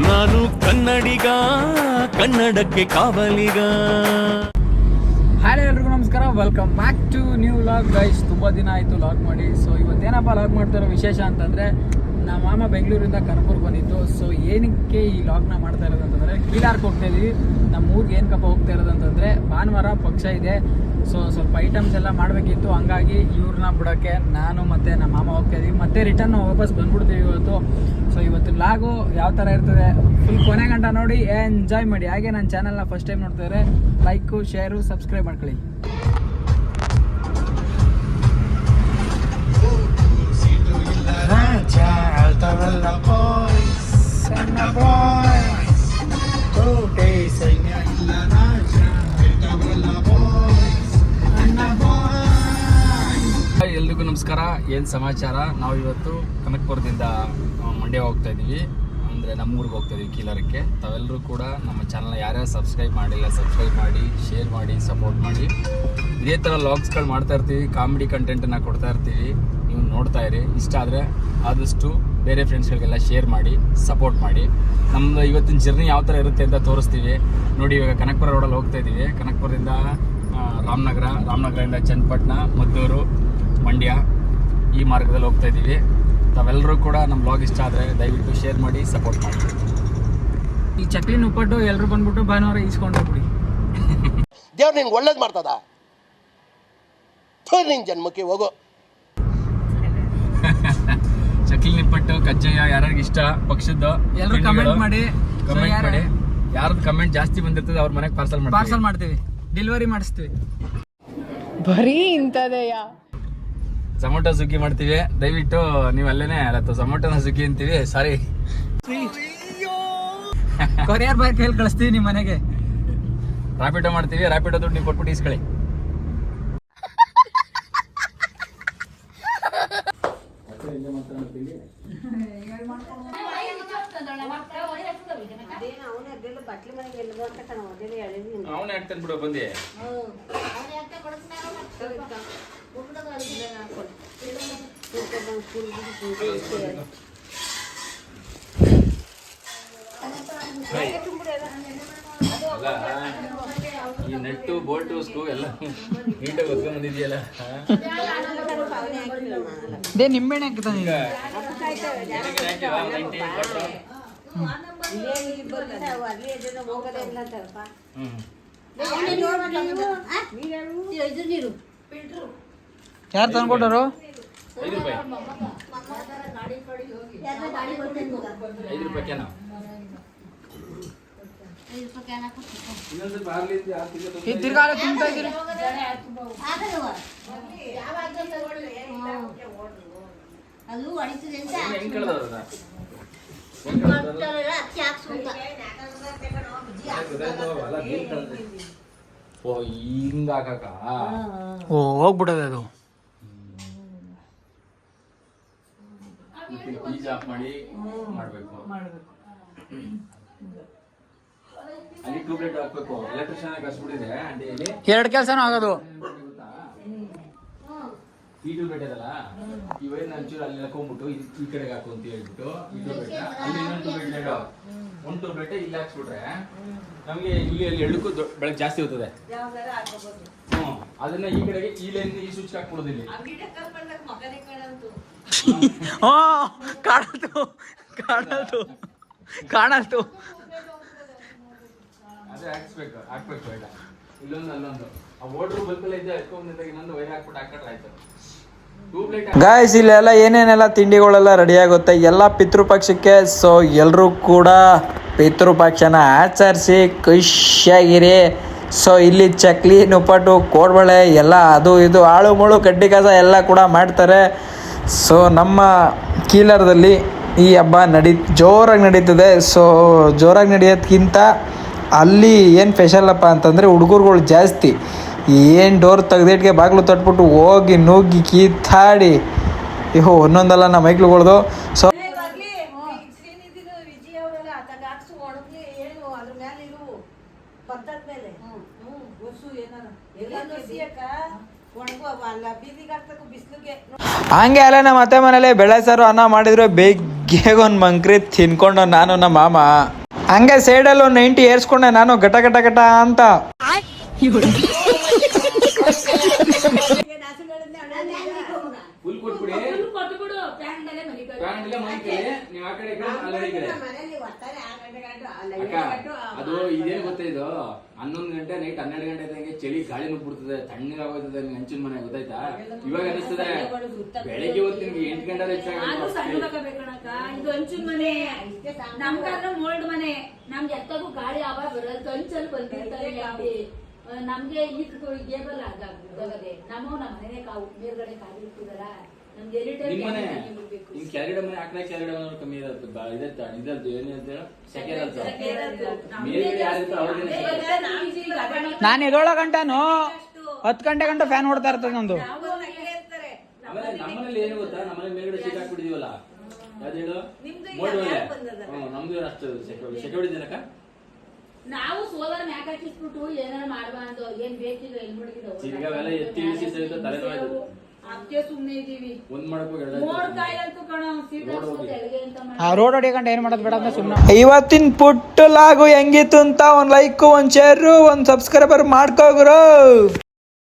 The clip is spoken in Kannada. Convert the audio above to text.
ನಾನು ಕನ್ನಡಿಗ, ಕನ್ನಡಕ್ಕೆ ಕಾವಲಿಗ. ಹಾಯ್ ಎಲ್ರಿಗೂ ನಮಸ್ಕಾರ, welcome back to new vlog guys. ತುಂಬ ದಿನ ಆಯಿತು ವ್ಲಾಗ್ ಮಾಡಿ. ಸೊ ಇವತ್ತೇನಪ್ಪ ವ್ಲಾಗ್ ಮಾಡ್ತಾರೋ ವಿಶೇಷ ಅಂತಂದರೆ, ನಮ್ಮ ಮಾಮ ಬೆಂಗಳೂರಿಂದ ಕನಕಪುರಕ್ಕೆ ಬಂದಿತ್ತು. ಸೊ ಏನಕ್ಕೆ ಈ ವ್ಲಾಗ್ನ ಮಾಡ್ತಾ ಇರೋದು ಅಂತಂದರೆ, ಕೀಲಾರ್ಗೆ ಹೋಗ್ತಾ ಇದ್ವಿ. ನಮ್ಮ ಊರಿಗೆ ಏನಕ್ಕಪ್ಪ ಹೋಗ್ತಾ ಇರೋದು ಅಂತಂದರೆ, ಭಾನುವಾರ ಪಕ್ಷ ಇದೆ. ಸೊ ಸ್ವಲ್ಪ ಐಟಮ್ಸ್ ಎಲ್ಲ ಮಾಡಬೇಕಿತ್ತು. ಹಂಗಾಗಿ ಇವ್ರನ್ನ ಬಿಡೋಕ್ಕೆ ನಾನು ಮತ್ತು ನಮ್ಮ ಮಾಮ ಹೋಗ್ತಾ ಇದ್ದೀವಿ. ಮತ್ತೆ ರಿಟರ್ನ್ ವಾಪಸ್ ಬಂದ್ಬಿಡ್ತೀವಿ ಇವತ್ತು. ಸೊ ಇವತ್ತು ವ್ಲಾಗು ಯಾವ ಥರ ಇರ್ತದೆ ಫುಲ್ ಕೊನೆ ಗಂಟ ನೋಡಿ ಎಂಜಾಯ್ ಮಾಡಿ. ಹಾಗೆ ನನ್ನ ಚಾನಲ್ನ ಫಸ್ಟ್ ಟೈಮ್ ನೋಡ್ತಿದ್ರೆ ಲೈಕು, ಶೇರು, ಸಬ್ಸ್ಕ್ರೈಬ್ ಮಾಡ್ಕೊಳ್ಳಿ. ಎಲ್ರಿಗೂ ನಮಸ್ಕಾರ. ಏನು ಸಮಾಚಾರ? ನಾವು ಇವತ್ತು ಕನಕಪುರದಿಂದ ಮಂಡ್ಯ ಹೋಗ್ತಾ ಇದ್ದೀವಿ. ಅಂದರೆ ನಮ್ಮೂರಿಗೆ ಹೋಗ್ತಾ ಇದ್ದೀವಿ, ಕೀಲಾರಕ್ಕೆ. ತಾವೆಲ್ಲರೂ ಕೂಡ ನಮ್ಮ ಚಾನಲ್ನ ಯಾರ್ಯಾರು ಸಬ್ಸ್ಕ್ರೈಬ್ ಮಾಡಿಲ್ಲ ಸಬ್ಸ್ಕ್ರೈಬ್ ಮಾಡಿ, ಶೇರ್ ಮಾಡಿ, ಸಪೋರ್ಟ್ ಮಾಡಿ. ಇದೇ ಥರ ವ್ಲಾಗ್ಸ್ಗಳು ಮಾಡ್ತಾ ಇರ್ತೀವಿ, ಕಾಮಿಡಿ ಕಂಟೆಂಟನ್ನು ಕೊಡ್ತಾ ಇರ್ತೀವಿ. ನೀವು ನೋಡ್ತಾ ಇರಿ. ಇಷ್ಟ ಆದರೆ ಆದಷ್ಟು ಬೇರೆ ಫ್ರೆಂಡ್ಸ್ಗಳಿಗೆಲ್ಲ ಶೇರ್ ಮಾಡಿ, ಸಪೋರ್ಟ್ ಮಾಡಿ. ನಮ್ಮದು ಇವತ್ತಿನ ಜರ್ನಿ ಯಾವ ಥರ ಇರುತ್ತೆ ಅಂತ ತೋರಿಸ್ತೀವಿ ನೋಡಿ. ಇವಾಗ ಕನಕಪುರ ರೋಡಲ್ಲಿ ಹೋಗ್ತಾ ಇದ್ದೀವಿ. ಕನಕಪುರದಿಂದ ರಾಮನಗರದಿಂದ ಚನ್ನಪಟ್ಟಣ, ಮದ್ದೂರು, ಮಂಡ್ಯ ಈ ಮಾರ್ಗದಲ್ಲಿ ಹೋಗ್ತಾ ಇದ್ದೀವಿ. ತಾವೆಲ್ಲರೂ ಕೂಡ ನಮ್ಮ ಬ್ಲಾಗ್ ಇಷ್ಟ ಆದರೆ ದಯವಿಟ್ಟು ಶೇರ್ ಮಾಡಿ, ಸಪೋರ್ಟ್ ಮಾಡಿ. ಈ ಚಕ್ಲಿ ಉಪ್ಪಟ್ಟು ಎಲ್ಲರೂ ಬಂದ್ಬಿಟ್ಟು ಭಾನುವಾರ ಈಸ್ಕೊಂಡು ಹೋಗ್ಬಿಡಿ. ದೇವ್ರು ನಿನ್ಗೆ ಒಳ್ಳೇದು ಮಾಡ್ತದ, ನಿನ್ನ ಜನ್ಮಕ್ಕೆ ಹೋಗೋ. ಚಕ್ಲಿ ನಿಪ್ಪಟ್ಟು, ಕಜ್ಜಾಯ ಯಾರ್ಯಾರಿಗೆ ಇಷ್ಟ ಪಕ್ಷದ್ದು ಎಲ್ಲರೂ ಕಮೆಂಟ್ ಮಾಡಿ. ಯಾರ್ದು ಕಮೆಂಟ್ ಜಾಸ್ತಿ ಬಂದಿರ್ತದೆ ಅವ್ರ ಮನೆಗೆ ಪಾರ್ಸಲ್ ಮಾಡ್ತೀವಿ, ಡೆಲಿವರಿ ಮಾಡಿಸ್ತೀವಿ. ಬರೀ ಇಂಥದೆಯಾ? ಟೊಮೊಟೊ ಸುಗ್ಗಿ ಮಾಡ್ತೀವಿ. ದಯವಿಟ್ಟು ನೀವು ಅಲ್ಲೇನೆ ಟೊಮೊಟೊನ ಸುಗ್ಗಿ ಅಂತೀವಿ. ಸಾರಿ, ಕೊರಿಯರ್ ಬಾಯ್ ಕೈಲಿ ಕಳಿಸ್ತೀವಿ ನಿಮ್ಮ ಮನೆಗೆ. ರಾಪಿಡೋ ಮಾಡ್ತೀವಿ. ರಾಪಿಡೋ ದುಡ್ಡು ನೀವು ಕೊಟ್ಬಿಟ್ಟು ಇಸ್ಕೊಳ್ಳಿ. ಅವನೇ ಆಗ್ತಾನೆ ಬಿಡು ಬಂದಿ. ಈ ನೆಟ್ಟು ಬೋಲ್ಟು ಸ್ಕ್ರೂ ಎಲ್ಲ ನೀಟಾಗಿ ಹೊತ್ಕೊಂಡ್ ಬಂದಿದ್ಯಲ್ಲ. ದೇ ನಿಂಬೆಣ್ಣೆ ಹಾಕ್ತಾನೆ ಈಗ. ಯಾರು ತಂದ್ಕೊಟ್ಟರು? 5 ರೂಪಾಯಿ. 5 ರೂಪಾಯಿ ಕ್ಯಾನ. ತಿರ್ಗಾಲ ತುಂಬ್ತಾ ಇದ್ದೀರಿ. ಓ ಹಿಂಗ ಹಾಕಕ್ಕ? ಓ ಹೋಗ್ಬಿಡೋದು ಅದು. ಬೀಜ ಆಫ್ ಮಾಡಿ ಮಾಡಬೇಕು. ಅಲ್ಲಿ ಟ್ಯೂಬ್ಲೈಟ್ ಹಾಕಬೇಕು. ಎಲೆಕ್ಟ್ರಿಷಿಯನ್ ಕಳ್ಸ್ಬಿಟ್ಟಿದೆ ಆಂಟಿ. ಇಲ್ಲಿ 2 ಕೆಲಸನೂ ಆಗೋದು. ಈ ಟ್ಯೂಬ್ಲೈಟ್ ಇದಲ್ಲ, ಈ ವೈರ್ ಒಂಚೂರು ಅಲ್ಲಿ ಹಾಕೊಂಡ್ಬಿಟ್ಟು ಈ ಕಡೆಗೆ ಹಾಕು ಅಂತ ಹೇಳ್ಬಿಟ್ಟು ಈ ಟ್ಯೂಬ್ಲೈಟ್ ಅಲ್ಲಿ ಇನ್ನೊಂದು ಟ್ಯೂಬ್ಲೈಟ್, ಒಂದು ಟ್ಯೂಬ್ಲೈಟ್ ಇಲ್ಲಿ ಹಾಕ್ಸ್ಬಿಟ್ರೆ ನಮಗೆ ಇಲ್ಲಿ ಅಲ್ಲಿ ಎಳ್ಳಕ್ಕೂ ಬೆಳಗ್ಗೆ ಜಾಸ್ತಿ ಹೋಗ್ತದೆ. ಅದನ್ನ ಈ ಕಡೆಗೆ ಈ ಲೈನ್ ಈ ಸ್ವಿಚ್ ಹಾಕ್ಬಿಡೋದು. ಇಲ್ಲಿ ಕಾಣಲ್ತು ಅದೇ ಹಾಕ್ಬೇಕು ಈಗ. ಇಲ್ಲೊಂದು ಅಲ್ಲೊಂದು ಆ ಓಡ್ರು ಬಲ್ಕಲ್ಲ ಇದೆ, ಎತ್ಕೊಂಡ್ಬಂದಿದ್ದಾಗ ಇನ್ನೊಂದು ವೈರ್ ಹಾಕ್ಬಿಟ್ಟು ಹಾಕಿದ್ರೆ ಆಯ್ತು. ಗಾಯ್ಸ್, ಇಲ್ಲೆಲ್ಲ ಏನೇನೆಲ್ಲ ತಿಂಡಿಗಳೆಲ್ಲ ರೆಡಿ ಆಗುತ್ತೆ ಎಲ್ಲ ಪಿತೃಪಕ್ಷಕ್ಕೆ. ಸೊ ಎಲ್ಲರೂ ಕೂಡ ಪಿತೃಪಕ್ಷನ ಆಚರಿಸಿ ಖುಷಿಯಾಗಿರಿ. ಸೊ ಇಲ್ಲಿ ಚಕ್ಲಿ, ನಿಪ್ಪಟ್ಟು, ಕೋಡ್ಬಳೆ ಎಲ್ಲ ಅದು ಇದು ಆಳು ಮುಳು ಕಡ್ಡಿ ಕಸ ಎಲ್ಲ ಕೂಡ ಮಾಡ್ತಾರೆ. ಸೊ ನಮ್ಮ ಕೀಲಾರದಲ್ಲಿ ಈ ಹಬ್ಬ ಜೋರಾಗಿ ನಡೀತದೆ. ಸೊ ಜೋರಾಗಿ ನಡೆಯೋದಕ್ಕಿಂತ ಅಲ್ಲಿ ಏನು ಸ್ಪೆಷಲಪ್ಪ ಅಂತಂದರೆ ಹುಡುಗರುಗಳು ಜಾಸ್ತಿ. ಏನು ಡೋರ್ ತೆಗ್ದಿಟ್ಗೆ ಬಾಗಿಲು ತಟ್ಬಿಟ್ಟು ಹೋಗಿ ನುಗ್ಗಿ ಕಿತ್ತಾಡಿ ಒಂದೊಂದಲ್ಲ ನಮ್ಮ ಮೈಕ್ಳುಗಳ್ದು. ಸೊ ಹಂಗೆ ಅಲ್ಲ ನಮ್ಮ ಅತ್ತೆ ಮನೇಲಿ ಬೆಳೆ ಸಾರು ಅನ್ನ ಮಾಡಿದ್ರು ಜಗ್ಗೇಗೊಂದು ಮಂಕ್ರಿ ತಿನ್ಕೊಂಡು ನಾನು ನಮ್ಮ ಮಾಮ ಹಂಗೆ ಸೈಡಲ್ಲಿ ಒಂದು 90 ಏರ್ಸ್ಕೊಂಡೆ ನಾನು ಘಟ ಘಟ ಘಟ ಅಂತ. ಫುಲ್ ಕೊಟ್ಬಿಡಿ ನೀವು ಆ ಕಡೆ ಈ ಕಡೆ, ಆ ಕಡೆ ಈ ಕಡೆ. ಅಕ್ಕ ಅದು ಇದೇನು ಗೊತ್ತಾ ಇದು 11 ಗಂಟೆ ನೈಟ್ 12 ಗಂಟೆ ಆದಂಗೆ ಚಳಿ ಗಾಳಿ ನುಗ್ಬಿಡ್ತದೆ, ತಣ್ಣಗಾಗೋಯ್ತದೆ ನಿಮ್ಗೆ ಹಂಚಿನ ಮನೆ ಗೊತ್ತಾಯ್ತಾ. ಇವಾಗ ಅನಿಸ್ತದೆ ಬೆಳಿಗ್ಗೆ ಹೊತ್ತು ನಿಮ್ಗೆ 8 ಗಂಟೆ ಇದು ಹಂಚಿನ ಮನೆ, ನಮ್ಗಾದ್ರೆ ಮೋಲ್ಡ್ ಮನೆ, ನಮ್ಗೆ ಎತ್ತಾಗೂ ಗಾಳಿ ಆವಾಗ ಬರೋದು ಹಂಚಲ್ಲಿ ಬಂದಿರ್ತಾರೆ. ನಮ್ಗೆ ಈಗ ಗೇಬಲ್ ಆಗದೆ ನಮ್ಮ ಮನೆ ಕಾವು ಮೇಲ್ಗಡೆ ಕಾವು ಇಟ್ಟಿದಾರ. ನಮ್ಗೆ ಕೆಳಗಡೆ ಮನೆ ಹಾಕಿದ್ರೆ ಕೆಳಗಡೆ ಮನೆ ಕಮ್ಮಿ ಇರುತ್ತೆ. ಇದದ್ದು ಏನಿದೆ ಸೆಕೆಂಡ್ ನಾನು ಎದೋಳ ಗಂಟನು 10 ಗಂಟೆ ಗಂಟ ಫ್ಯಾನ್ ಹೊಡ್ತಾ ಇರ್ತದೆ ನಂದು. ಆಮೇಲೆ ನಮ್ಮನೇಲಿ ಏನು ಗೊತ್ತಾ, ನಮ್ಮನೆ ಮೇಲ್ಗಡೆ ಸೀಟ್ ಹಾಕ್ಬಿಟ್ಟಿದೀವಲ್ಲ, ಯಾವ್ದು ಹೇಳು ಮೋಡ್ ಮೇಲೆ. ನಮ್ದು ಅಷ್ಟು ಸೆಕೆ ಹೊಡಿದ್ದೀನಕ್ಕ. ನಾವು ಸೋಲಾರ್ ಮ್ಯಾಕ್ ಹಾಕಿಸ್ಬಿಟ್ಟು ಏನಾರ ಮಾಡ್ಬಾರ್ದು, ಏನ್ ಬೇಕಿಲ್ಲ ಎಲ್ಲಿ ಮುಡಿಗಿದ ಚಿರ್ಗಾವೆಲ್ಲ ಎತ್ತಿ ಇಳಿಸಿ ಸಹಿತ ತಲೆನೋವು. ಅದಕ್ಕೆ ಸುಮ್ನೆ ಇದೀವಿ. ಒಂದ್ ಮಾಡಬೇಕು ಆ ರೋಡ್ ಹೊಡಿಯಕಂಡ ಏನ್ ಮಾಡೋದು ಬೇಡ ಸುಮ್ಮನೆ. ಇವತ್ತಿನ ಪುಟ್ಟ ಲಾಗು ಹೆಂಗಿತ್ತು ಅಂತ ಒಂದ್ ಲೈಕ್, ಒಂದ್ ಶೇರ್, ಒಂದ್ ಸಬ್ಸ್ಕ್ರೈಬರ್ ಮಾಡ್ಕೋಗ್ರು.